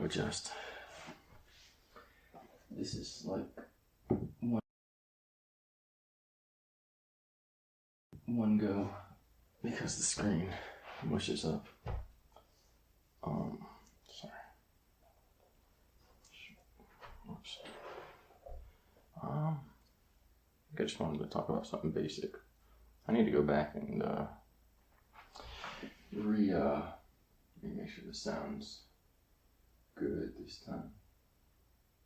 adjust. This is like one go because the screen mushes up. Sorry. Oops. I just wanted to talk about something basic. I need to go back and make sure this sounds good this time.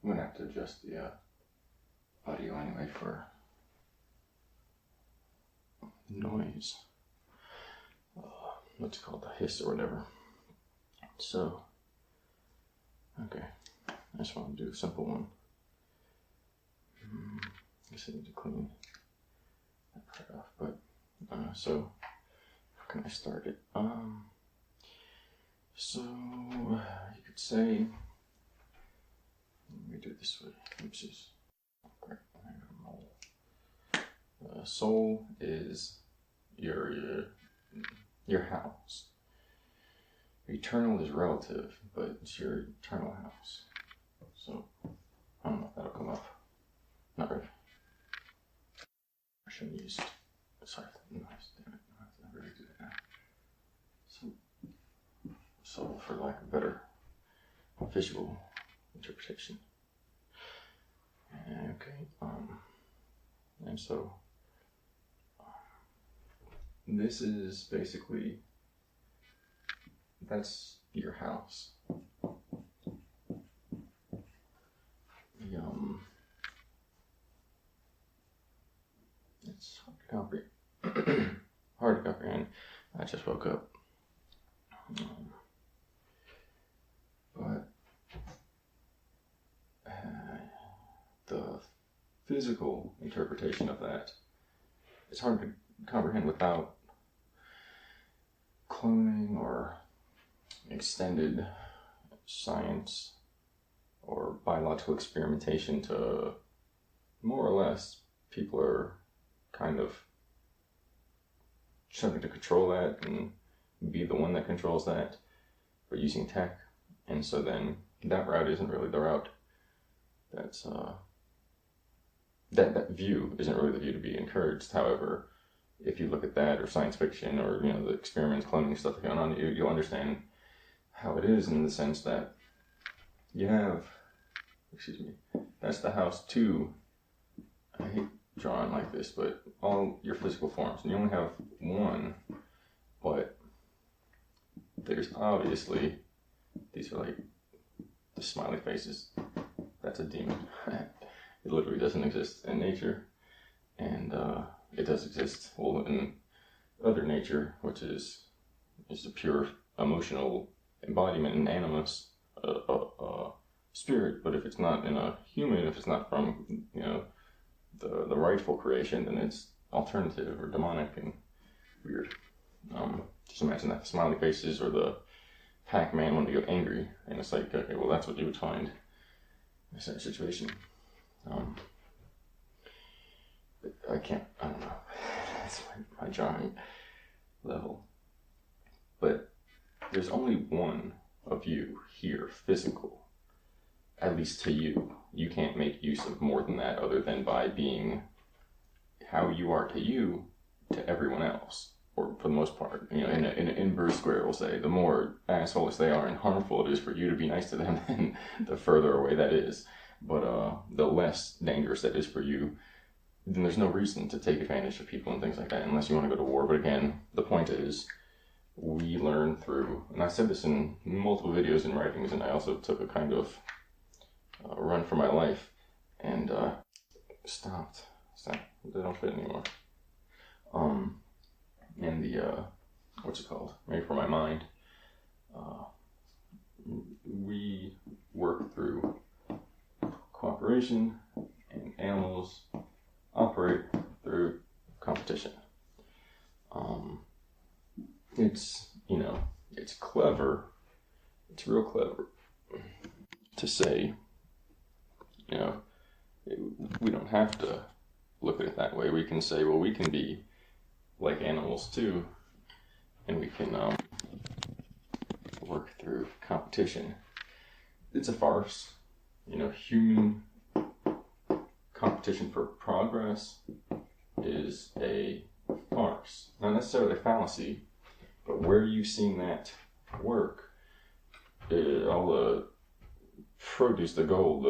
I'm gonna have to adjust the audio anyway for noise. What's it called? The hiss or whatever. So, okay. I just want to do a simple one. I guess I need to clean that part off, but so how can I start it? So you could say, let me do it this way. Oopsies. Great. Soul is your house. Eternal is relative, but it's your eternal house. So I don't know if that'll come up. Not really. I shouldn't use. Sorry, nice. Damn it. I really do that now. So for lack of better visual interpretation. Okay. And so this is basically, that's your house. It's hard to comprehend. I just woke up. But the physical interpretation of that, it's hard to comprehend without cloning or extended science or biological experimentation to more or less people are kind of trying to control that and be the one that controls that, but using tech. And so then that route isn't really the route that's that view isn't really the view to be encouraged. However, if you look at that or science fiction or the experiments, cloning stuff going on, you'll understand how it is in the sense that you have, that's the house to, I hate drawing like this, but all your physical forms, and you only have one, but there's obviously, these are like the smiley faces. That's a demon. It literally doesn't exist in nature, and it does exist in other nature, which is a pure emotional embodiment and animus, spirit. But if it's not in a human, if it's not from the rightful creation, then it's alternative or demonic and weird. Just imagine that the smiley faces or the Pac-Man when they get angry, and it's like, okay, well, that's what you would find in a certain situation. I don't know. That's my drawing level. But there's only one of you here, physical, at least to you. You can't make use of more than that other than by being how you are to you, to everyone else. Or for the most part, in an inverse square, we'll say, the more assholes they are and harmful it is for you to be nice to them, then the further away that is. But the less dangerous that is for you, then there's no reason to take advantage of people and things like that, unless you want to go to war. But again, the point is, we learn through, and I said this in multiple videos and writings, and I also took a kind of run for my life, and stopped. They don't fit anymore. And the, what's it called? Maybe for my mind. We work through cooperation, and animals operate through competition. It's clever. It's real clever to say, we don't have to look at it that way. We can say, well, we can be like animals too, and we can work through competition. it's a farce. You know, human competition for progress is a farce. Not necessarily a fallacy, but where you've seen that work, all the produce, the gold,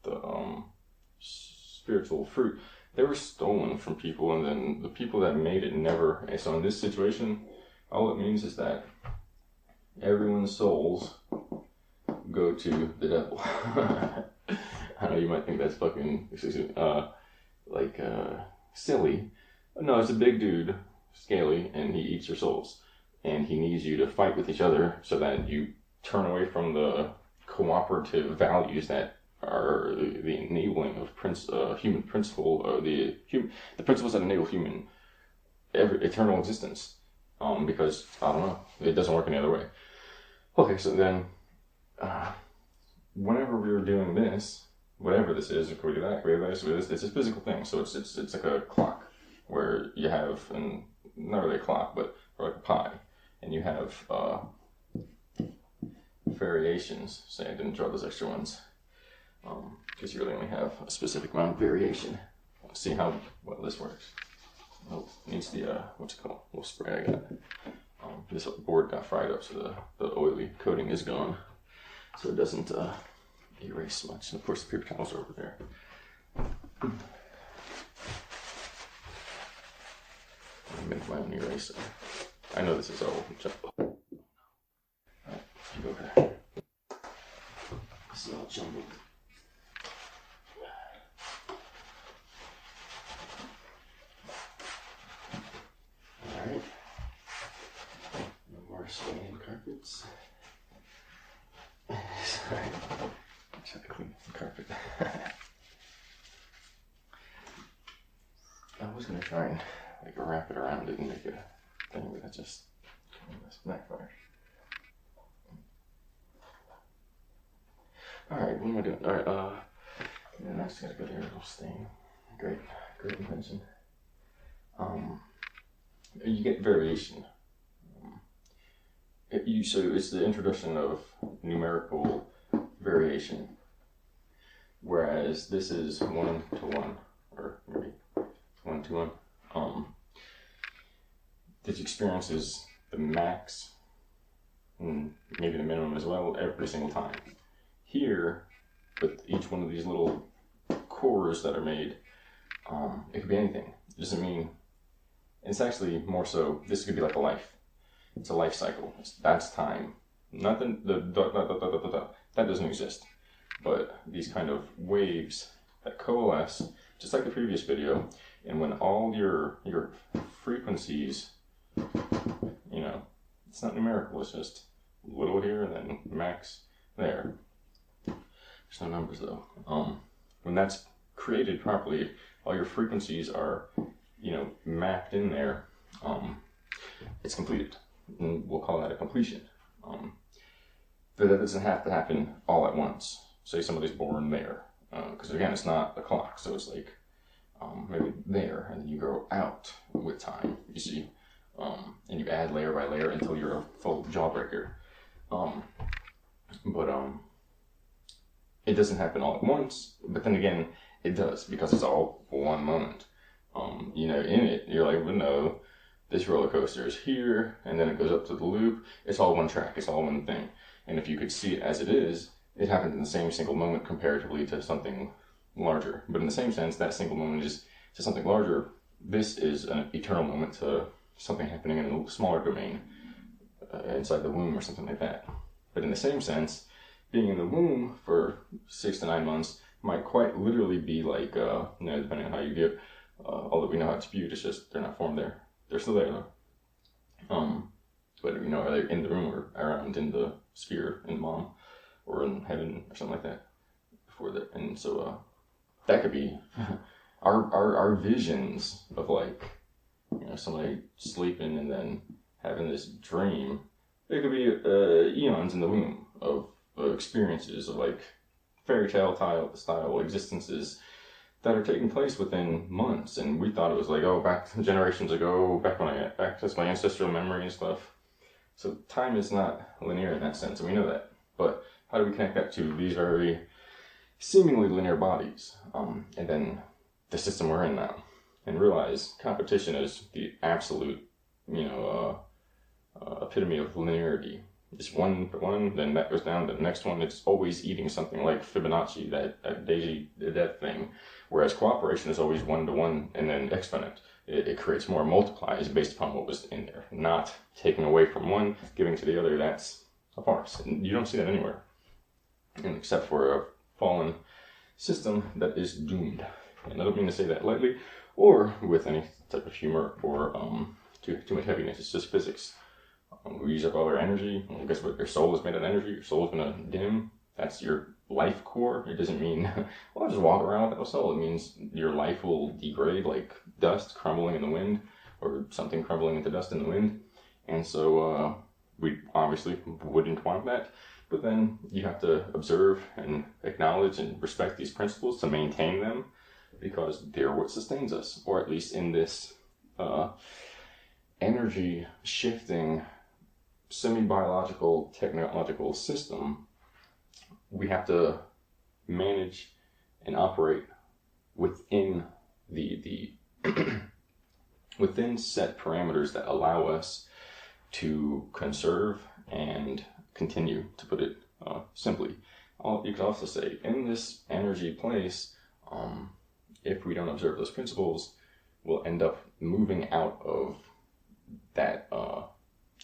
the spiritual fruit, they were stolen from people, and then the people that made it never. And so in this situation, all it means is that everyone's souls go to the devil. I know you might think that's fucking silly. No, it's a big dude, scaly, and he eats your souls. And he needs you to fight with each other so that you turn away from the cooperative values that are the enabling of human principle, the principles that enable human eternal existence. Because, I don't know, it doesn't work any other way. Okay, so then, whenever we were doing this, whatever this is, could we do that, could we do this, it's a physical thing, so it's like a clock, where you have, and not really a clock, but like a pie, and you have variations. Say I didn't draw those extra ones, because you really only have a specific amount of variation. Let's see how well this works. Oh, needs the, what's it called, little spray I got. This board got fried up, so the oily coating is gone, so it doesn't erase much. And of course the paper towels are over there. I make my own eraser. I know this is all jumbled. Alright, you go over there. This is all jumbled. Alright. No more swinging carpets. Sorry. I'm trying to clean the carpet. I was gonna try and like wrap it around it and make a thing, but that just backfired. Alright, what am I doing? Alright, next I gotta go to your little stain. Great invention. You get variation. So it's the introduction of numerical variation, whereas this is 1 to 1, or maybe 1 to 1. This experiences the max, and maybe the minimum as well, every single time. Here, with each one of these little cores that are made, it could be anything. It doesn't mean, it's actually more so, this could be like a life. It's a life cycle. That's time. Nothing, that doesn't exist. But these kind of waves that coalesce, just like the previous video, and when all your frequencies, you know, it's not numerical, it's just little here and then max there. There's no numbers though. When that's created properly, all your frequencies are, you know, mapped in there, it's completed. And we'll call that a completion. But that doesn't have to happen all at once. Say somebody's born there, because again, it's not a clock, so it's like maybe there, and then you go out with time, you see, and you add layer by layer until you're a full jawbreaker. It doesn't happen all at once, but then again, it does, because it's all one moment. You know, in it, you're like, well, no, this roller coaster is here, and then it goes up to the loop. It's all one track, it's all one thing. And if you could see it as it is, it happened in the same single moment comparatively to something larger. But in the same sense, that single moment is to something larger. This is an eternal moment to something happening in a smaller domain, inside the womb or something like that. But in the same sense, being in the womb for 6 to 9 months might quite literally be like, you know, depending on how you get, although we know how it's viewed, it's just they're not formed there. They're still there though. But you know, are they in the room or around in the sphere in mom or in heaven or something like that before that? And so that could be our visions of, like, you know, somebody sleeping and then having this dream. It could be eons in the womb of experiences of like fairy tale style existences that are taking place within months, and we thought it was like, oh, back generations ago, back when I accessed my ancestral memory and stuff. So time is not linear in that sense, and we know that. But how do we connect that to these very seemingly linear bodies, and then the system we're in now, and realize competition is the absolute, epitome of linearity. It's one for one, then that goes down to the next one. It's always eating something like Fibonacci, that Daisy did that thing. Whereas cooperation is always 1 to 1 and then exponent. It creates more, multiplies based upon what was in there. Not taking away from one, giving to the other. That's a farce. And you don't see that anywhere, and except for a fallen system that is doomed. And I don't mean to say that lightly or with any type of humor or too much heaviness. It's just physics. We use up all our energy. Well, guess what? Your soul is made of energy. Your soul is going to dim. That's your life core. It doesn't mean, well, I'll just walk around without a soul. It means your life will degrade like dust crumbling in the wind, or something crumbling into dust in the wind. And so we obviously wouldn't want that. But then you have to observe and acknowledge and respect these principles to maintain them, because they're what sustains us, or at least in this energy shifting semi-biological technological system, we have to manage and operate within the within set parameters that allow us to conserve and continue, to put it simply. You could also say, in this energy place, if we don't observe those principles, we'll end up moving out of that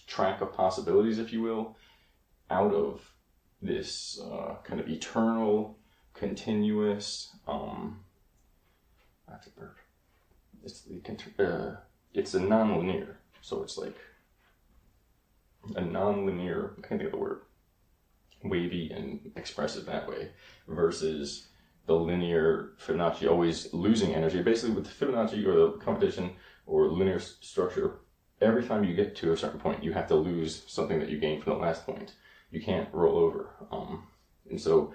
track of possibilities, if you will, out of this kind of eternal, continuous, that's a verb. It's a non-linear, so it's like a non-linear, I can't think of the word, wavy and expressive that way, versus the linear Fibonacci always losing energy. Basically with the Fibonacci or the competition or linear structure, every time you get to a certain point, you have to lose something that you gained from the last point. You can't roll over. And so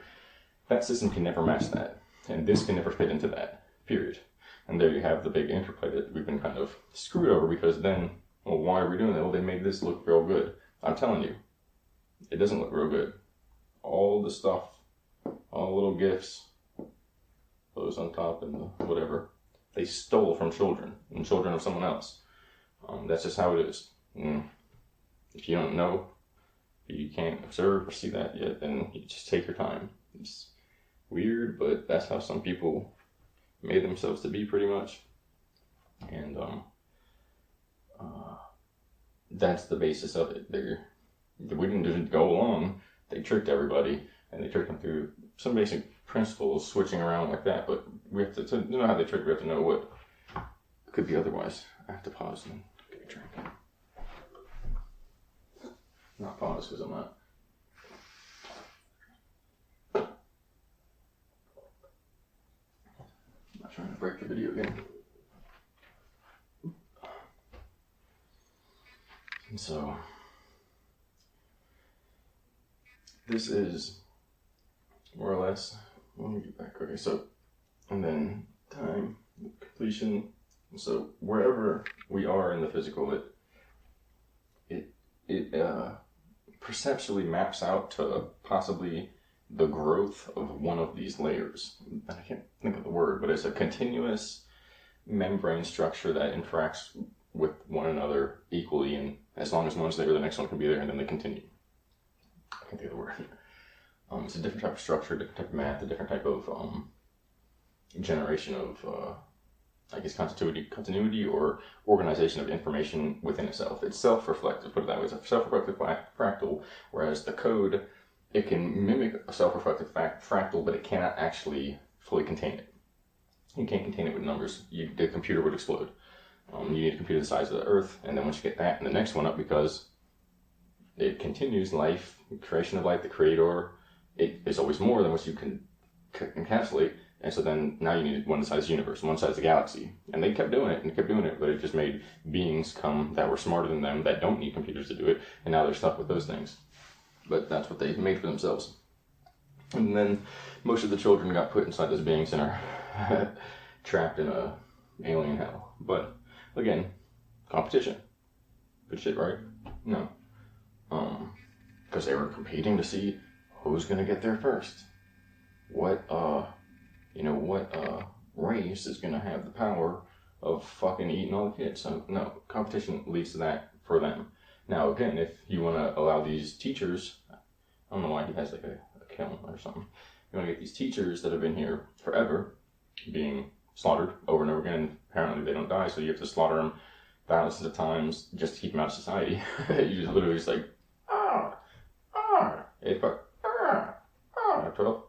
that system can never match that. And this can never fit into that, period. And there you have the big interplay that we've been kind of screwed over, because then, well, why are we doing that? Well, they made this look real good. I'm telling you, it doesn't look real good. All the stuff, all the little gifts, those on top and the whatever, they stole from children and children of someone else. That's just how it is. And if you don't know, you can't observe or see that yet, then you just take your time. It's weird, but that's how some people made themselves to be, pretty much. And that's the basis of it. We didn't just go along. They tricked everybody, and they tricked them through some basic principles, switching around like that. But we have to know how they trick. We have to know what could be otherwise. I have to pause and get a drink. Not pause because I'm not. Trying to break the video again. And so this is more or less, let me get back. Okay, so, and then time, completion. So wherever we are in the physical, it perceptually maps out to possibly the growth of one of these layers. I can't think of the word, but it's a continuous membrane structure that interacts with one another equally, and as long as one's there, the next one can be there, and then they continue. I can't think of the word. It's a different type of structure, different type of math, a different type of generation of, I guess, continuity or organization of information within itself. It's self-reflective, put it that way. It's a self-reflective fractal, whereas the code, it can mimic a self-reflective fractal, but it cannot actually fully contain it. You can't contain it with numbers. The computer would explode. You need a computer the size of the Earth, and then once you get that and the next one up, because it continues life, creation of life, the creator, it is always more than what you can encapsulate, and so then now you need one the size of the universe, one size of the galaxy. And they kept doing it, but it just made beings come that were smarter than them, that don't need computers to do it, and now they're stuck with those things. But that's what they made for themselves. And then most of the children got put inside those beings and are trapped in a alien hell. But again, competition. Good shit, right? No. Because they were competing to see, who's gonna get there first? What race is gonna have the power of fucking eating all the kids? So no, competition leads to that for them. Now again, if you want to allow these teachers, I don't know why he has like a kiln or something. You want to get these teachers that have been here forever being slaughtered over and over again. Apparently they don't die, so you have to slaughter them thousands of times just to keep them out of society. You just literally just like 8 o'clock, 12,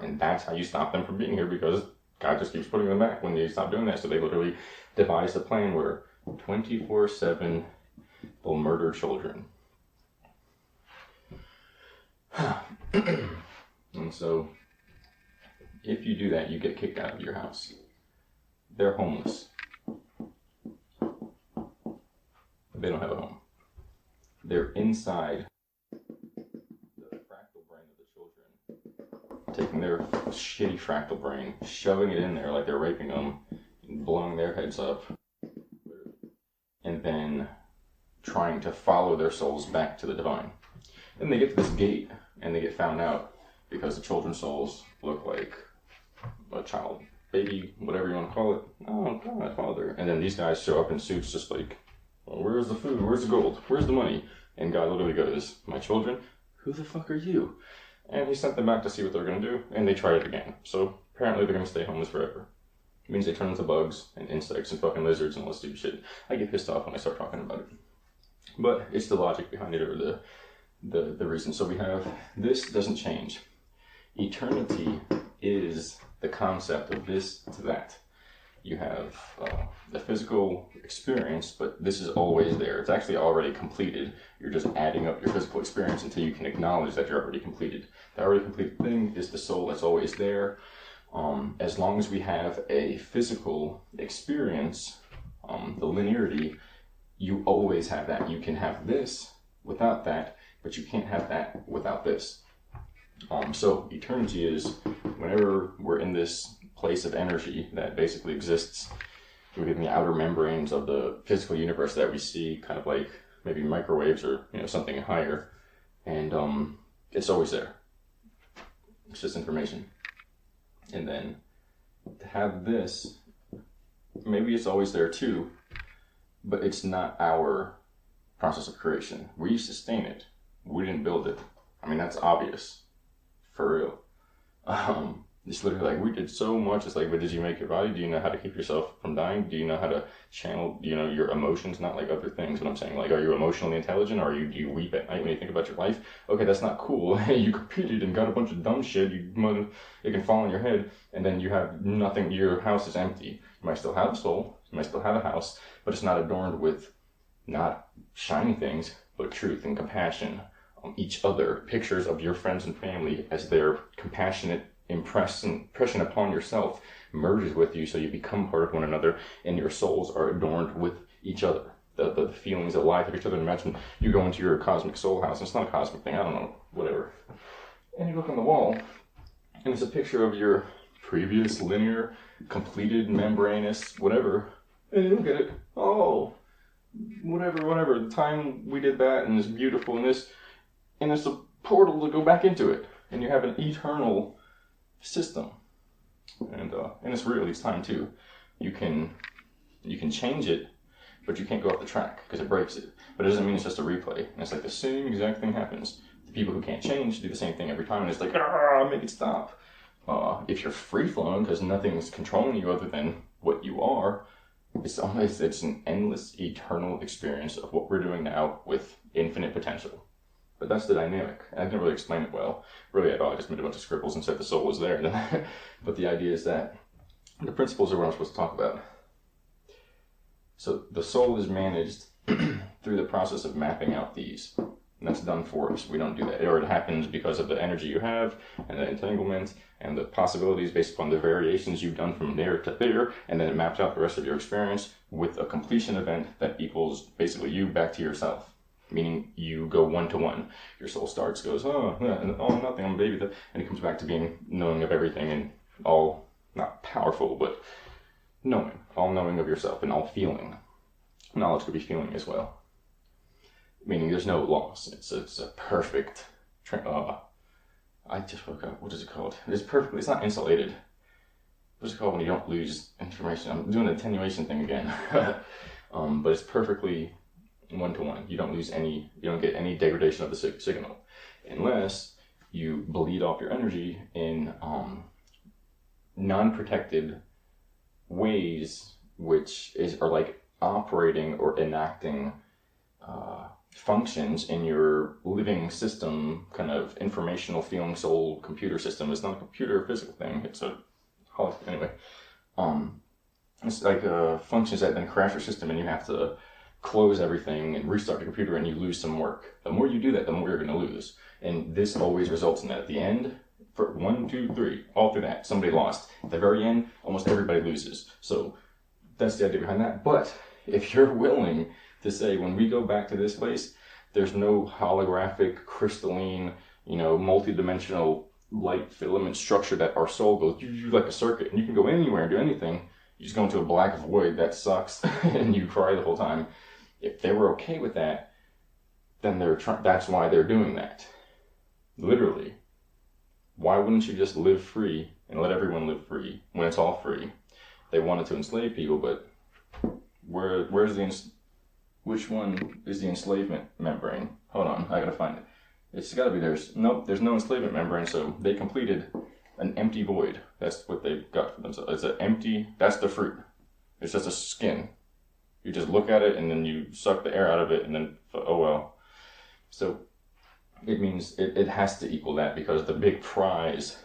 and that's how you stop them from being here, because God just keeps putting them back when you stop doing that. So they literally devised a plan where 24/7 they'll murder children. And so if you do that, you get kicked out of your house. They're homeless. They don't have a home. They're inside the fractal brain of the children, taking their shitty fractal brain, shoving it in there like they're raping them, blowing their heads up, and then trying to follow their souls back to the divine. And they get to this gate, and they get found out because the children's souls look like a child, baby, whatever you want to call it. Oh, God, Father. And then these guys show up in suits just like, well, where's the food? Where's the gold? Where's the money? And God literally goes, my children, who the fuck are you? And he sent them back to see what they're going to do, and they tried it again. So apparently they're going to stay homeless forever. It means they turn into bugs and insects and fucking lizards and all this stupid shit. I get pissed off when I start talking about it. But it's the logic behind it, or the reason. So we have, this doesn't change. Eternity is the concept of this to that. You have the physical experience, but this is always there. It's actually already completed. You're just adding up your physical experience until you can acknowledge that you're already completed. The already completed thing is the soul that's always there. As long as we have a physical experience, the linearity, you always have that. You can have this without that, but you can't have that without this. So eternity is whenever we're in this place of energy that basically exists within the outer membranes of the physical universe that we see, kind of like maybe microwaves or something higher, and it's always there. It's just information. And then to have this, maybe it's always there too, but it's not our process of creation. We sustain it. We didn't build it. I mean, that's obvious. For real. It's literally like, we did so much. It's like, but did you make your body? Do you know how to keep yourself from dying? Do you know how to channel, your emotions? Not like other things, but I'm saying, like, are you emotionally intelligent, or do you weep at night when you think about your life? Okay, that's not cool. You competed and got a bunch of dumb shit. It can fall on your head, and then you have nothing. Your house is empty. You might still have a soul. You might still have a house, but it's not adorned with not shiny things, but truth and compassion. Each other, pictures of your friends and family as their compassionate impression upon yourself merges with you, so you become part of one another, and your souls are adorned with each other. The feelings of life of each other. Imagine you go into your cosmic soul house, and it's not a cosmic thing, I don't know, whatever. And you look on the wall, and it's a picture of your previous linear, completed, membranous, whatever, and you look at it, oh, whatever, the time we did that, and it's beautiful, and it's a portal to go back into it, and you have an eternal system, and it's real each time too. You can change it, but you can't go off the track because it breaks it. But it doesn't mean it's just a replay. And it's like the same exact thing happens. The people who can't change do the same thing every time, and it's like, make it stop. If you're free flowing because nothing's controlling you other than what you are, it's an endless, eternal experience of what we're doing now with infinite potential. But that's the dynamic. I didn't really explain it well, really at all. I just made a bunch of scribbles and said the soul was there. But the idea is that the principles are what I'm supposed to talk about. So the soul is managed through the process of mapping out these. And that's done for us. We don't do that. Or it happens because of the energy you have, and the entanglement, and the possibilities based upon the variations you've done from there to there, and then it maps out the rest of your experience with a completion event that equals basically you back to yourself. Meaning you go one-to-one. Your soul goes, nothing, I'm a baby. And it comes back to being knowing of everything, and all, not powerful, but knowing. All knowing of yourself, and all feeling. Knowledge could be feeling as well. Meaning there's no loss. It's a perfect I just woke up. What is it called? It's perfectly. It's not insulated. What's it called when you don't lose information? I'm doing the attenuation thing again. But it's perfectly 1-to-1. You don't lose any. You don't get any degradation of the signal, unless you bleed off your energy in non-protected ways, which are like operating or enacting functions in your living system, kind of informational feeling soul computer system. It's not a computer or physical thing. It's a anyway. It's like functions that then crash your system, and you have to close everything and restart the computer, and you lose some work. The more you do that, the more you're going to lose. And this always results in that. At the end, for 1, 2, 3, all through that, somebody lost. At the very end, almost everybody loses. So that's the idea behind that. But if you're willing to say, when we go back to this place, there's no holographic, crystalline, multi-dimensional light filament structure that our soul goes like a circuit, and you can go anywhere and do anything. You just go into a black void that sucks, and you cry the whole time. If they were okay with that, then that's why they're doing that. Literally. Why wouldn't you just live free and let everyone live free when it's all free? They wanted to enslave people, but which one is the enslavement membrane? Hold on, I gotta find it. It's gotta be there's no enslavement membrane, so they completed an empty void. That's what they've got for themselves. It's an empty, that's the fruit. It's just a skin. You just look at it and then you suck the air out of it and then, oh well. So it means it has to equal that, because the big prize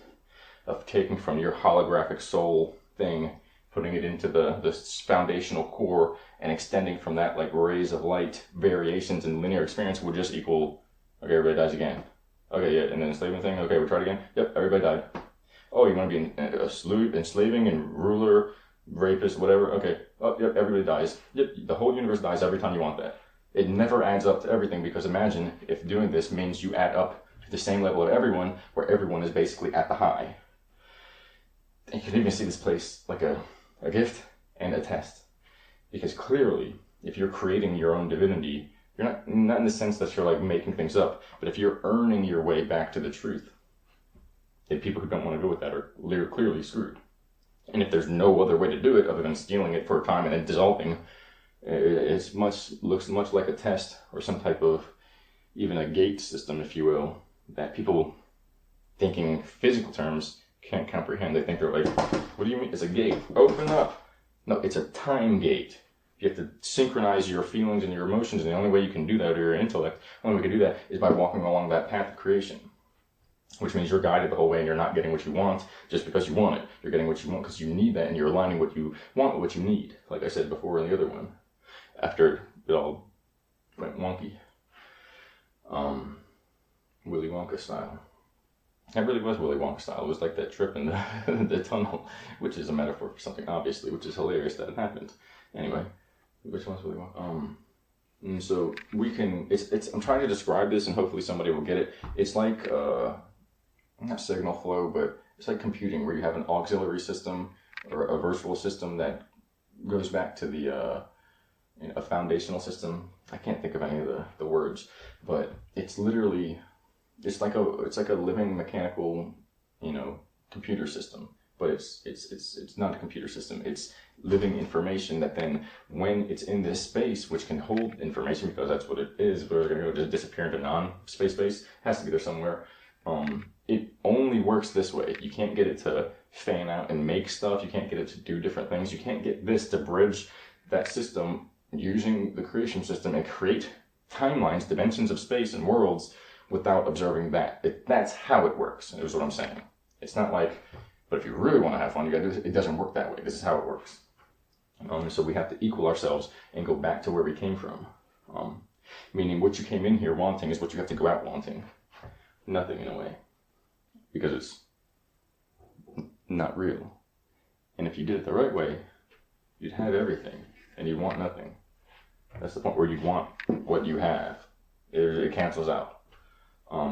of taking from your holographic soul thing, putting it into the foundational core and extending from that like rays of light variations in linear experience would just equal, okay, everybody dies again. Okay, yeah, and then enslavement thing, okay, we tried again. Yep, everybody died. Oh, you want to be enslaving and ruler, rapist, whatever? Okay. Oh, yep, everybody dies. Yep, the whole universe dies every time you want that. It never adds up to everything, because imagine if doing this means you add up to the same level of everyone, where everyone is basically at the high. And you can even see this place like a gift and a test. Because clearly, if you're creating your own divinity, you're not in the sense that you're like making things up, but if you're earning your way back to the truth, then people who don't want to go with that are clearly screwed. And if there's no other way to do it other than stealing it for a time and then dissolving, it looks much like a test or some type of, even a gate system, if you will, that people thinking physical terms can't comprehend. They think they're like, what do you mean? It's a gate. Open up. No, it's a time gate. You have to synchronize your feelings and your emotions, and the only way you can do that, or your intellect, the only way you can do that is by walking along that path of creation. Which means you're guided the whole way, and you're not getting what you want just because you want it. You're getting what you want because you need that, and you're aligning what you want with what you need. Like I said before in the other one, after it all went wonky. Willy Wonka style. It really was Willy Wonka style. It was like that trip in the tunnel, which is a metaphor for something, obviously, which is hilarious that it happened. Anyway, which one's Willy Wonka? And so we can, I'm trying to describe this, and hopefully somebody will get it. It's like, not signal flow, but it's like computing, where you have an auxiliary system or a virtual system that goes back to a foundational system. I can't think of any of the words, but it's literally, it's like a living mechanical, computer system. But it's not a computer system. It's living information that then, when it's in this space, which can hold information, because that's what it is, but it's going to go just disappear into non-space, it has to be there somewhere. It only works this way. You can't get it to fan out and make stuff. You can't get it to do different things. You can't get this to bridge that system using the creation system and create timelines, dimensions of space and worlds without observing that. That's how it works, is what I'm saying. It's not like, but if you really want to have fun, you got to do this. It doesn't work that way. This is how it works. So we have to equal ourselves and go back to where we came from. Meaning what you came in here wanting is what you have to go out wanting. Nothing, in a way. Because it's not real. And if you did it the right way, you'd have everything, and you'd want nothing. That's the point where you'd want what you have. It cancels out.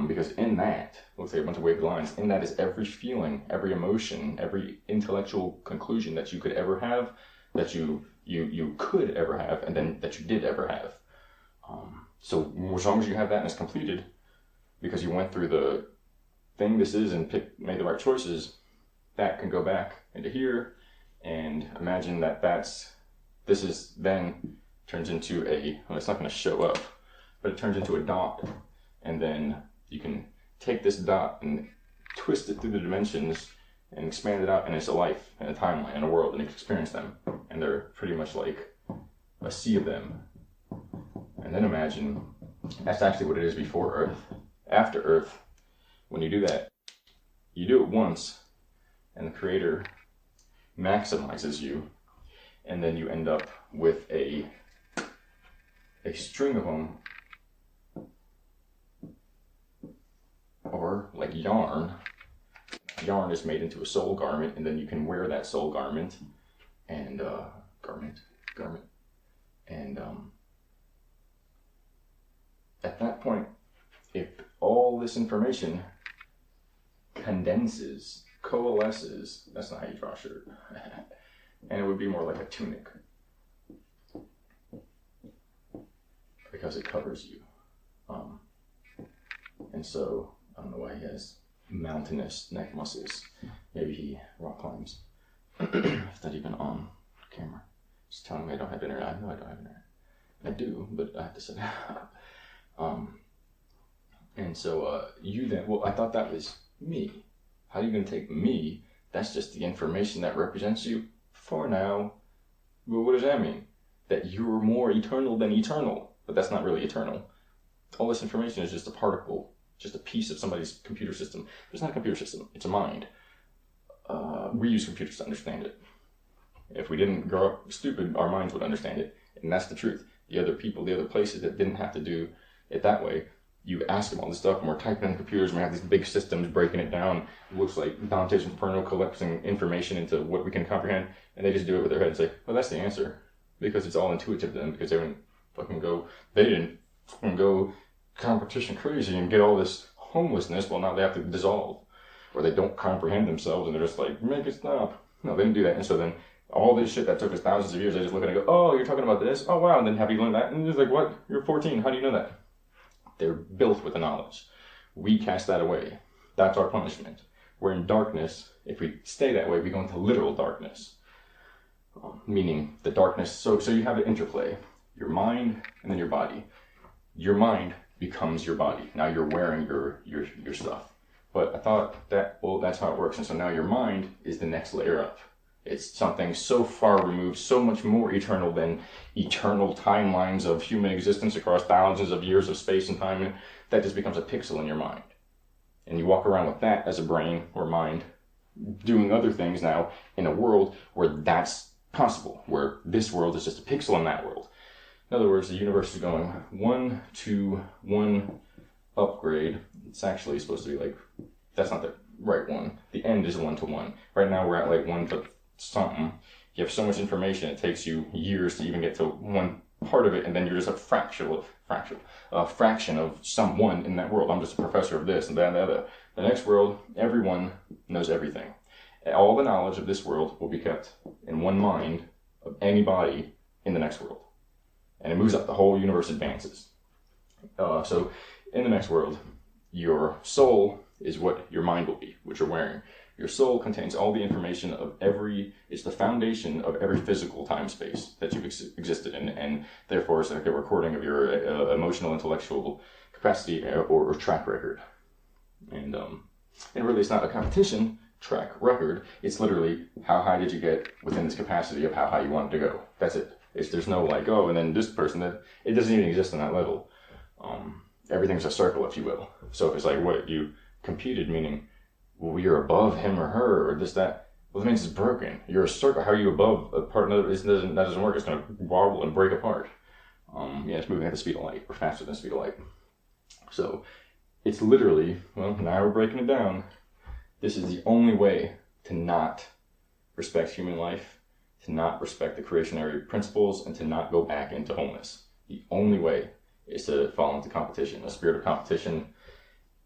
Because in that, let's say a bunch of wavy lines, in that is every feeling, every emotion, every intellectual conclusion that you could ever have, that you could ever have, and then that you did ever have. So as long as you have that and it's completed, because you went through the thing this is and made the right choices, that can go back into here, and imagine that this is then turns into well, it's not going to show up, but it turns into a dot, and then you can take this dot and twist it through the dimensions and expand it out, and it's a life and a timeline and a world, and you can experience them, and they're pretty much like a sea of them. And then imagine that's actually what it is before Earth. After Earth, when you do that, you do it once, and the Creator maximizes you, and then you end up with a string of them, or like yarn. Yarn is made into a soul garment, and then you can wear that soul garment, and and at that point, if all this information condenses, coalesces, that's not how you draw a shirt, and it would be more like a tunic, because it covers you. And so, I don't know why he has mountainous neck muscles. Maybe he rock climbs. Is that even on camera? Just telling me I don't have internet. I know I don't have internet. I do, but I have to set it up. And so you then, well, I thought that was me. How are you going to take me? That's just the information that represents you for now. Well, what does that mean? That you're more eternal than eternal. But that's not really eternal. All this information is just a particle, just a piece of somebody's computer system. It's not a computer system, it's a mind. We use computers to understand it. If we didn't grow up stupid, our minds would understand it. And that's the truth. The other people, the other places that didn't have to do it that way, you ask them all this stuff, and we're typing in computers, and we have these big systems breaking it down. It looks like Dante's Inferno collecting information into what we can comprehend, and they just do it with their head and say, well, that's the answer. Because it's all intuitive to them, because they didn't fucking go competition crazy and get all this homelessness. Well, now they have to dissolve, or they don't comprehend themselves, and they're just like, make it stop. No, they didn't do that. And so then all this shit that took us thousands of years, they just look at it and go, oh, you're talking about this? Oh, wow. And then have you learned that? And it's like, what? You're 14. How do you know that? They're built with the knowledge. We cast that away. That's our punishment. We're in darkness. If we stay that way, we go into literal darkness. Meaning the darkness. So you have an interplay. Your mind and then your body. Your mind becomes your body. Now you're wearing your stuff. But I thought that, well, that's how it works. And so now your mind is the next layer up. It's something so far removed, so much more eternal than eternal timelines of human existence across thousands of years of space and time. And that just becomes a pixel in your mind. And you walk around with that as a brain or mind, doing other things now in a world where that's possible, where this world is just a pixel in that world. In other words, the universe is going 1 to 1 upgrade. It's actually supposed to be like, that's not the right one. The end is 1 to 1. Right now we're at like 1 to something. You have so much information, it takes you years to even get to one part of it, and then you're just a fraction of someone in that world. I'm just a professor of this and that and the other. The next world, everyone knows everything. All the knowledge of this world will be kept in one mind of anybody in the next world. And it moves up, the whole universe advances. So in the next world, your soul is what your mind will be, what you're wearing. Your soul contains all the information of it's the foundation of every physical time space that you've existed in, and therefore it's like a recording of your emotional, intellectual capacity or track record. And really it's not a competition track record, it's literally how high did you get within this capacity of how high you wanted to go. That's it. There's no like, oh, and then this person, that it doesn't even exist on that level. Everything's a circle, if you will. So if it's like, what, you competed, meaning, well, you're above him or her, or this, that, well, that means it's broken. You're a circle. How are you above a part? That doesn't work. It's going to wobble and break apart. It's moving at the speed of light, or faster than the speed of light. So it's literally, well, now we're breaking it down. This is the only way to not respect human life, to not respect the creationary principles, and to not go back into wholeness. The only way is to fall into competition, a spirit of competition,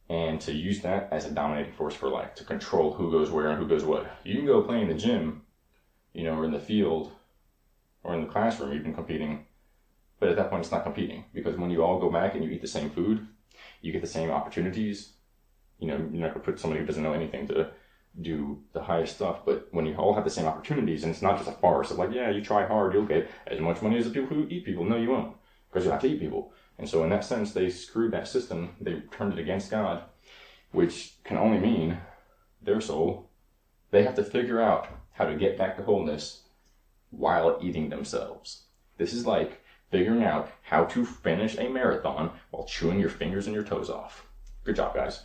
and to use that as a dominating force for life, to control who goes where and who goes what. You can go play in the gym, or in the field, or in the classroom, even competing, but at that point it's not competing, because when you all go back and you eat the same food, you get the same opportunities, You know, you're not going to put somebody who doesn't know anything to do the highest stuff. But when you all have the same opportunities, and it's not just a farce of like, yeah, you try hard, you'll get as much money as the people who eat people. No, you won't, because you have to eat people. And so in that sense, they screwed that system. They turned it against God, which can only mean their soul, they have to figure out how to get back to wholeness while eating themselves. This is like figuring out how to finish a marathon while chewing your fingers and your toes off. Good job, guys.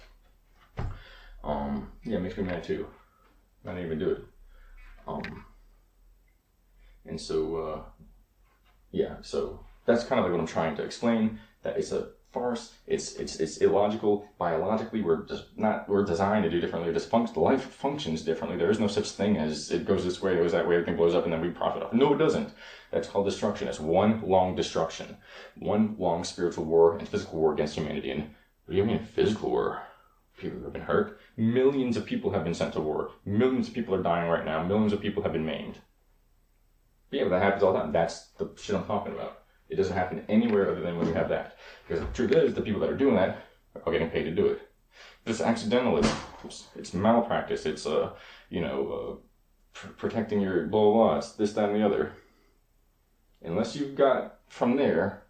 Yeah, it makes me mad too. I didn't even do it. And so, yeah, so that's kind of like what I'm trying to explain, that it's a farce, it's illogical. Biologically, we're designed to do differently. Life functions differently. There is no such thing as it goes this way, it goes that way, everything blows up, and then we profit off. No, it doesn't. That's called destruction. It's one long destruction. One long spiritual war and physical war against humanity. And what do you mean physical war? People have been hurt. Millions of people have been sent to war. Millions of people are dying right now. Millions of people have been maimed. But yeah, but that happens all the time. That's the shit I'm talking about. It doesn't happen anywhere other than when we have that. Because the truth is, the people that are doing that are getting paid to do it. It's accidental. It's malpractice. It's protecting your blah blah blah. It's this, that, and the other. Unless you've got from there,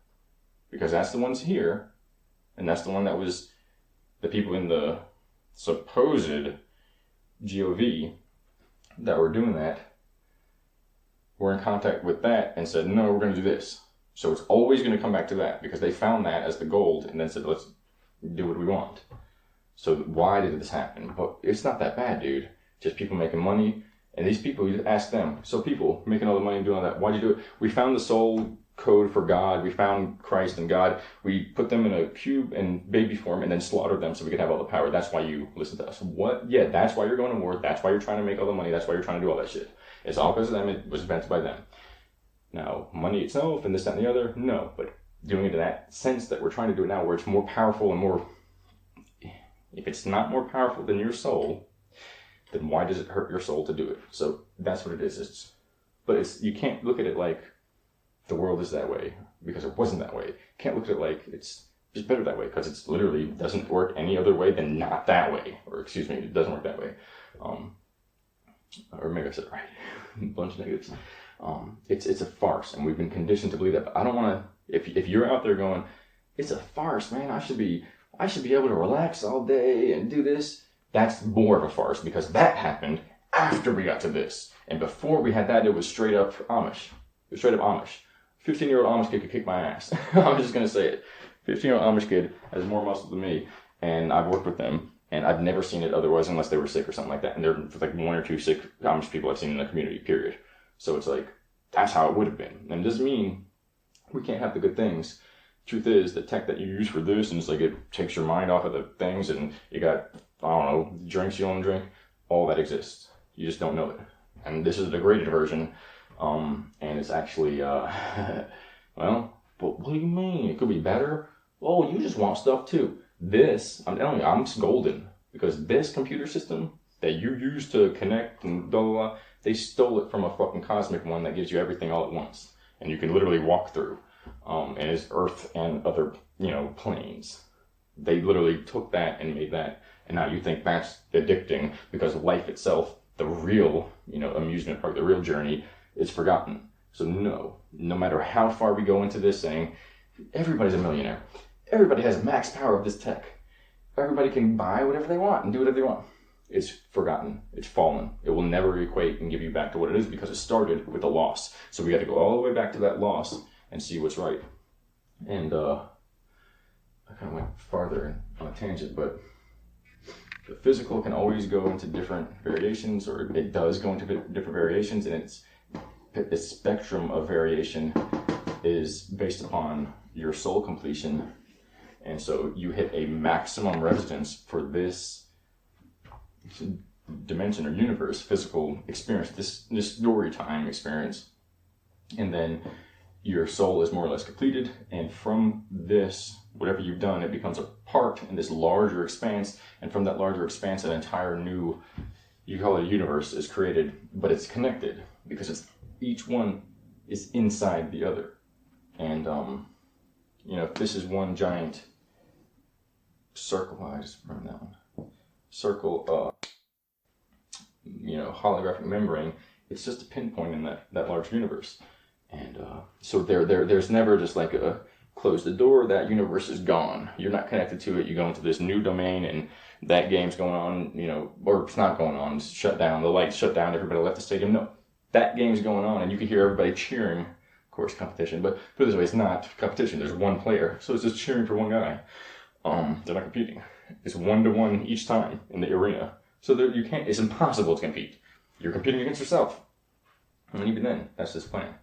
because that's the ones here, and that's the one that was the people in the supposed GOV that were doing that were in contact with that and said, no, we're going to do this. So it's always going to come back to that, because they found that as the gold and then said, let's do what we want. So why did this happen? But it's not that bad, dude. Just people making money. And these people, you ask them, so people making all the money and doing all that, why'd you do it? We found the soul code for God. We found Christ and God. We put them in a cube and baby form and then slaughtered them so we could have all the power. That's why you listen to us. What? Yeah, that's why you're going to war. That's why you're trying to make all the money. That's why you're trying to do all that shit. It's all because of them. It was invented by them. Now, money itself and this, that, and the other, no. But doing it in that sense that we're trying to do it now, where it's more powerful and more... If it's not more powerful than your soul, then why does it hurt your soul to do it? So that's what it is. But you can't look at it like the world is that way, because it wasn't that way. You can't look at it like it's just better that way, because it's literally doesn't work any other way than not that way. Or excuse me, it doesn't work that way. Or maybe I said it right. A bunch of negatives. It's a farce, and we've been conditioned to believe that. But I don't want to. If you're out there going, it's a farce, man. I should be able to relax all day and do this. That's more of a farce, because that happened after we got to this, and before we had that, it was straight up Amish. It was straight up Amish. 15-year-old Amish kid could kick my ass. I'm just gonna say it. 15-year-old Amish kid has more muscle than me, and I've worked with them. And I've never seen it otherwise unless they were sick or something like that. And there's like one or two sick Amish people I've seen in the community, period. So it's like, that's how it would have been. And it doesn't mean we can't have the good things. Truth is, the tech that you use for this, and it's like it takes your mind off of the things, and you got, I don't know, drinks you want to drink, all that exists. You just don't know it. And this is a degraded version, and it's actually, well, but what do you mean? It could be better? Oh, you just want stuff too. This, I'm telling you, I'm golden, because this computer system that you use to connect and blah, blah, blah, they stole it from a fucking cosmic one that gives you everything all at once. And you can literally walk through. And it's Earth and other, planes. They literally took that and made that. And now you think that's addicting, because life itself, the real, amusement park, the real journey, is forgotten. So no matter how far we go into this saying, everybody's a millionaire. Everybody has max power of this tech. Everybody can buy whatever they want and do whatever they want. It's forgotten. It's fallen. It will never equate and give you back to what it is, because it started with a loss. So we got to go all the way back to that loss and see what's right. And I kind of went farther on a tangent, but the physical can always go into different variations, or it does go into different variations, and its spectrum of variation is based upon your soul completion. And so you hit a maximum resistance for this dimension or universe, physical experience, this story time experience. And then your soul is more or less completed. And from this, whatever you've done, it becomes a part in this larger expanse. And from that larger expanse, an entire new, you call it a universe, is created, but it's connected, because each one is inside the other. And, if this is one giant circle, I just remember that one. circle, holographic membrane. It's just a pinpoint in that large universe. And so there's never just like a close the door, that universe is gone. You're not connected to it. You go into this new domain and that game's going on, or it's not going on. It's shut down. The lights shut down. Everybody left the stadium. No, that game's going on and you can hear everybody cheering. Of course, competition. But put it this way, it's not competition. There's one player. So it's just cheering for one guy. They're not competing. It's 1-to-1 each time in the arena. So it's impossible to compete. You're competing against yourself. And even then, that's this plan.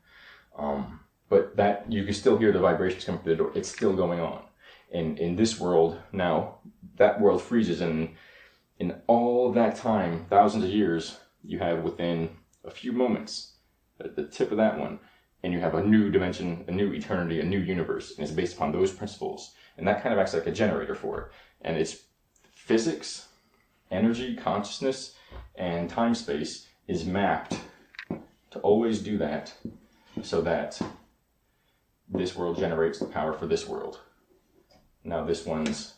But that you can still hear the vibrations coming through the door. It's still going on. And in this world now, that world freezes, and in all that time, thousands of years, you have within a few moments at the tip of that one, and you have a new dimension, a new eternity, a new universe, and it's based upon those principles. And that kind of acts like a generator for it. And it's physics, energy, consciousness, and time-space is mapped to always do that, so that this world generates the power for this world. Now this one's,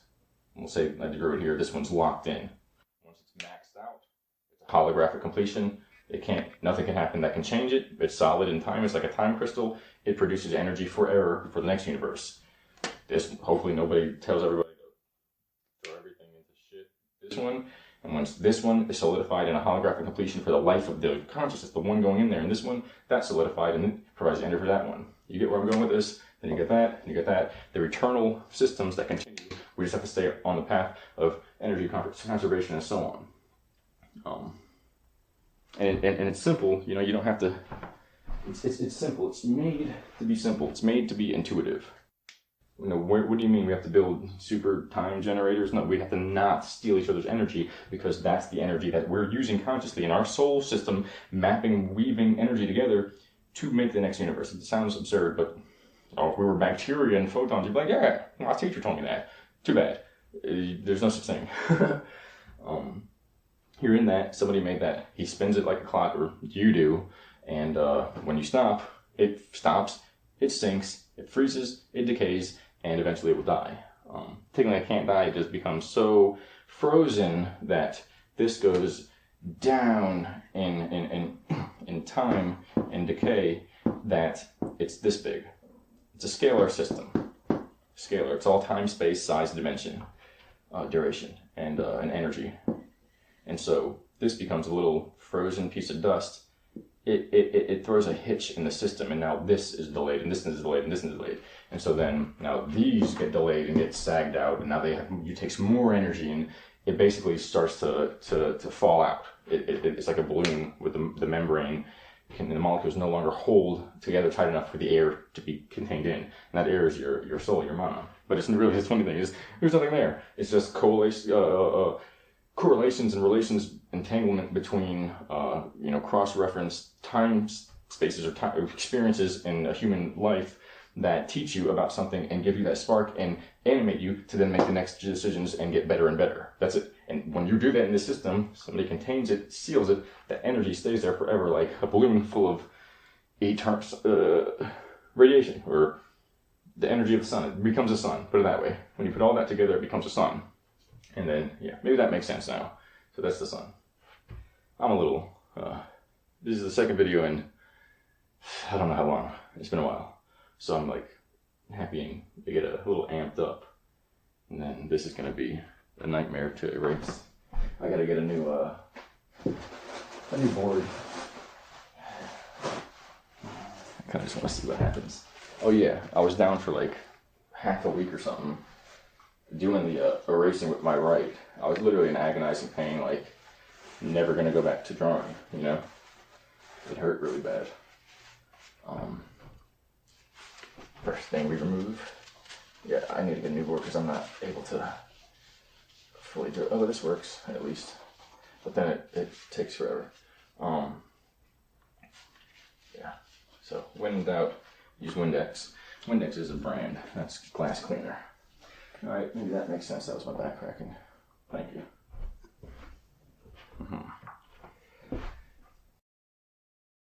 we'll say I drew it here, this one's locked in. Once it's maxed out, it's a holographic completion. Nothing can happen that can change it. It's solid in time. It's like a time crystal. It produces energy forever for the next universe. Hopefully nobody tells everybody to throw everything into shit. This one, and once this one is solidified in a holographic completion for the life of the consciousness, the one going in there, and this one, that's solidified and it provides energy for that one. You get where I'm going with this? Then you get that, and you get that. They're eternal systems that continue. We just have to stay on the path of energy conservation and so on. And it's simple, you don't have to, it's simple. It's made to be simple. It's made to be intuitive. What do you mean we have to build super time generators? No, we have to not steal each other's energy, because that's the energy that we're using consciously in our soul system, mapping, weaving energy together to make the next universe. It sounds absurd, but if we were bacteria and photons, you'd be like, yeah, my teacher told me that. Too bad. There's no such thing. Here in that, somebody made that. He spins it like a clock, or you do, and when you stop, it stops, it sinks, it freezes, it decays, and eventually it will die. Technically it can't die, it just becomes so frozen that this goes down in time and decay that it's this big. It's a scalar system. Scalar, it's all time, space, size, dimension, duration, and energy. And so this becomes a little frozen piece of dust. It throws a hitch in the system, and now this is delayed, and this is delayed, and this is delayed. And so then now these get delayed and get sagged out, and now you take some more energy, and it basically starts to fall out. It's like a balloon with the membrane, and the molecules no longer hold together tight enough for the air to be contained in. And that air is your soul, your mana. But it's really, the funny thing is, there's nothing there. It's just correlations and relations, entanglement between, cross-reference time spaces or time experiences in a human life that teach you about something and give you that spark and animate you to then make the next decisions and get better and better. That's it. And when you do that in the system, somebody contains it, seals it, that energy stays there forever, like a balloon full of radiation, or the energy of the sun. It becomes a sun, put it that way. When you put all that together, it becomes a sun. And then, maybe that makes sense now. So that's the sun. I'm a little, this is the second video in, I don't know how long. It's been a while. So I'm like happy to get a little amped up. And then this is going to be a nightmare to erase. I got to get a new board. I kind of just want to see what happens. Oh yeah, I was down for like half a week or something doing the erasing with my right. I was literally in agonizing pain, like never going to go back to drawing, It hurt really bad. First thing we remove. Yeah, I need to get a new board because I'm not able to fully do it. Oh, this works at least, but then it takes forever. Yeah. So when in doubt, use Windex. Windex is a brand. That's glass cleaner. All right, maybe that makes sense. That was my back cracking. Thank you.